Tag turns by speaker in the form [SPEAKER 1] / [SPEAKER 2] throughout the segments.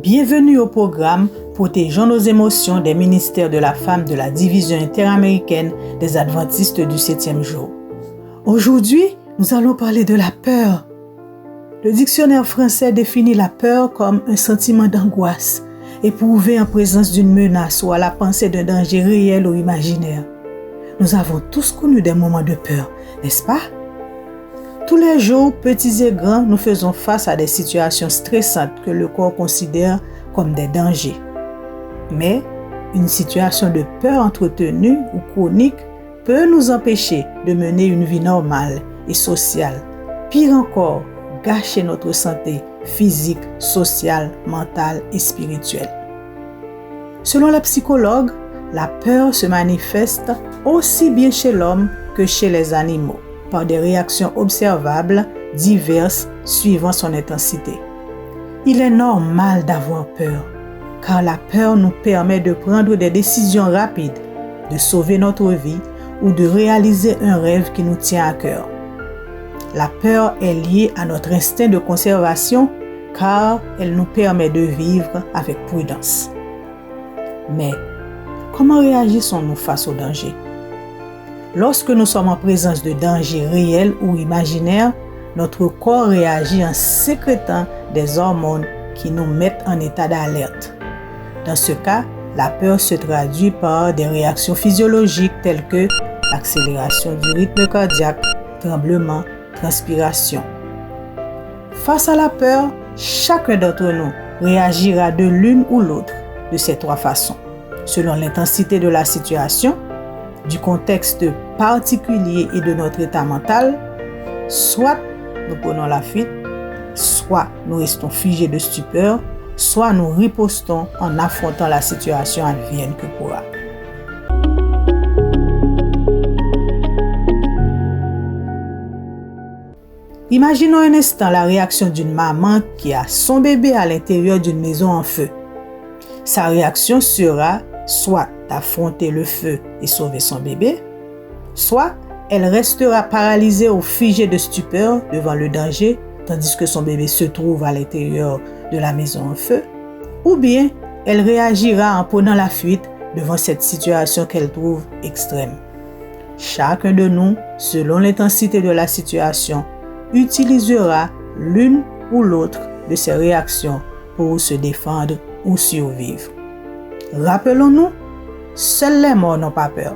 [SPEAKER 1] Bienvenue au programme Protégeons nos émotions des ministères de la femme de la division interaméricaine des Adventistes du 7e jour. Aujourd'hui, nous allons parler de la peur. Le dictionnaire français définit la peur comme un sentiment d'angoisse, éprouvé en présence d'une menace ou à la pensée d'un danger réel ou imaginaire. Nous avons tous connu des moments de peur, n'est-ce pas? Tous les jours, petits et grands, nous faisons face à des situations stressantes que le corps considère comme des dangers. Mais une situation de peur entretenue ou chronique peut nous empêcher de mener une vie normale et sociale. Pire encore, gâcher notre santé physique, sociale, mentale et spirituelle. Selon la psychologue, la peur se manifeste aussi bien chez l'homme que chez les animaux, par des réactions observables diverses suivant son intensité. Il est normal d'avoir peur, car la peur nous permet de prendre des décisions rapides, de sauver notre vie ou de réaliser un rêve qui nous tient à cœur. La peur est liée à notre instinct de conservation, car elle nous permet de vivre avec prudence. Mais comment réagissons-nous face au danger? Lorsque nous sommes en présence de dangers réels ou imaginaires, notre corps réagit en sécrétant des hormones qui nous mettent en état d'alerte. Dans ce cas, la peur se traduit par des réactions physiologiques telles que l'accélération du rythme cardiaque, tremblements, transpiration. Face à la peur, chacun d'entre nous réagira de l'une ou l'autre de ces trois façons, selon l'intensité de la situation, du contexte particulier et de notre état mental. Soit nous prenons la fuite, soit nous restons figés de stupeur, soit nous ripostons en affrontant la situation advienne que pourra. Imaginons un instant la réaction d'une maman qui a son bébé à l'intérieur d'une maison en feu. Sa réaction sera soit d'affronter le feu et sauver son bébé, soit elle restera paralysée ou figée de stupeur devant le danger tandis que son bébé se trouve à l'intérieur de la maison en feu, ou bien elle réagira en prenant la fuite devant cette situation qu'elle trouve extrême. Chacun de nous, selon l'intensité de la situation, utilisera l'une ou l'autre de ces réactions pour se défendre ou survivre. Rappelons-nous, seuls les morts n'ont pas peur.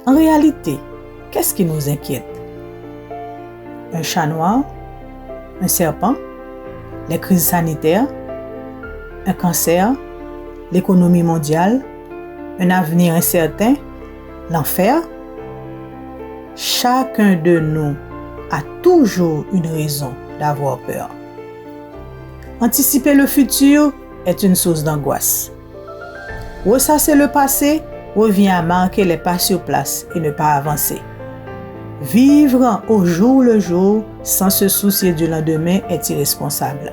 [SPEAKER 1] En réalité, qu'est-ce qui nous inquiète? Un chat noir? Un serpent? Les crises sanitaires? Un cancer? L'économie mondiale? Un avenir incertain? L'enfer? Chacun de nous a toujours une raison d'avoir peur. Anticiper le futur est une source d'angoisse. Ressasser le passé revient à marquer les pas sur place et ne pas avancer. Vivre au jour le jour sans se soucier du lendemain est irresponsable.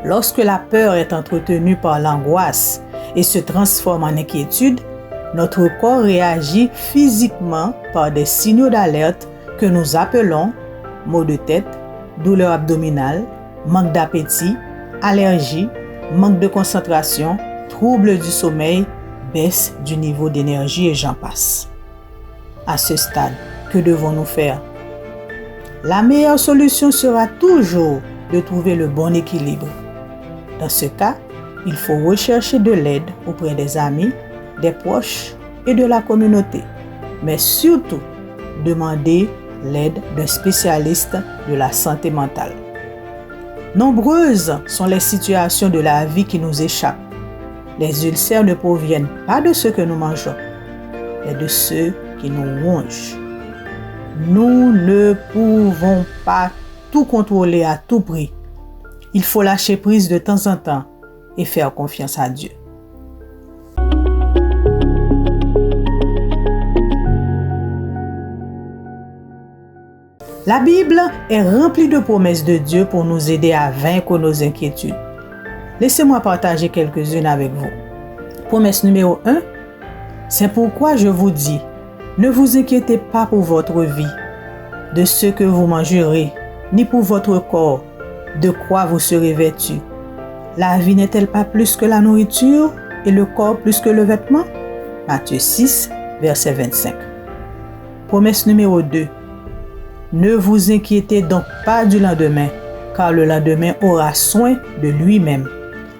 [SPEAKER 1] Lorsque la peur est entretenue par l'angoisse et se transforme en inquiétude, notre corps réagit physiquement par des signaux d'alerte que nous appelons maux de tête, douleur abdominale, manque d'appétit, allergie, manque de concentration, troubles du sommeil, baisse du niveau d'énergie et j'en passe. À ce stade, que devons-nous faire? La meilleure solution sera toujours de trouver le bon équilibre. Dans ce cas, il faut rechercher de l'aide auprès des amis, des proches et de la communauté, mais surtout demander l'aide d'un spécialiste de la santé mentale. Nombreuses sont les situations de la vie qui nous échappent. Les ulcères ne proviennent pas de ce que nous mangeons, mais de ceux qui nous rongent. Nous ne pouvons pas tout contrôler à tout prix. Il faut lâcher prise de temps en temps et faire confiance à Dieu. La Bible est remplie de promesses de Dieu pour nous aider à vaincre nos inquiétudes. Laissez-moi partager quelques-unes avec vous. Promesse numéro 1. C'est pourquoi je vous dis, ne vous inquiétez pas pour votre vie, de ce que vous mangerez, ni pour votre corps, de quoi vous serez vêtus. La vie n'est-elle pas plus que la nourriture et le corps plus que le vêtement? Matthieu 6, verset 25. Promesse numéro 2. Ne vous inquiétez donc pas du lendemain, car le lendemain aura soin de lui-même.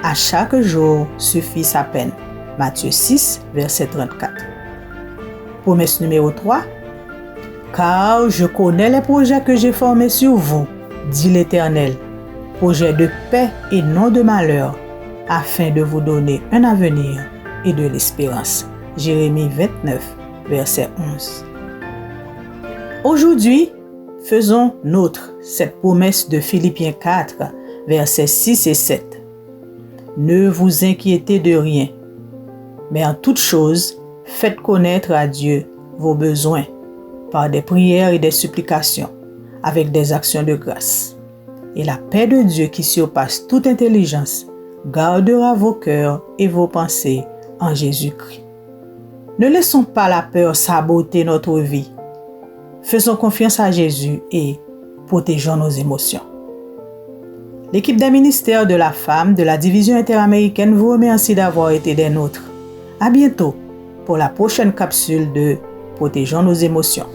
[SPEAKER 1] À chaque jour suffit sa peine. Matthieu 6, verset 34. Promesse numéro 3. Car je connais les projets que j'ai formés sur vous, dit l'Éternel, projets de paix et non de malheur, afin de vous donner un avenir et de l'espérance. Jérémie 29, verset 11. Aujourd'hui, faisons nôtre cette promesse de Philippiens 4, versets 6 et 7. Ne vous inquiétez de rien, mais en toute chose, faites connaître à Dieu vos besoins par des prières et des supplications, avec des actions de grâce. Et la paix de Dieu qui surpasse toute intelligence gardera vos cœurs et vos pensées en Jésus-Christ. Ne laissons pas la peur saboter notre vie. Faisons confiance à Jésus et protégeons nos émotions. L'équipe des ministères de la femme de la division interaméricaine vous remercie d'avoir été des nôtres. À bientôt pour la prochaine capsule de Protégeons nos émotions.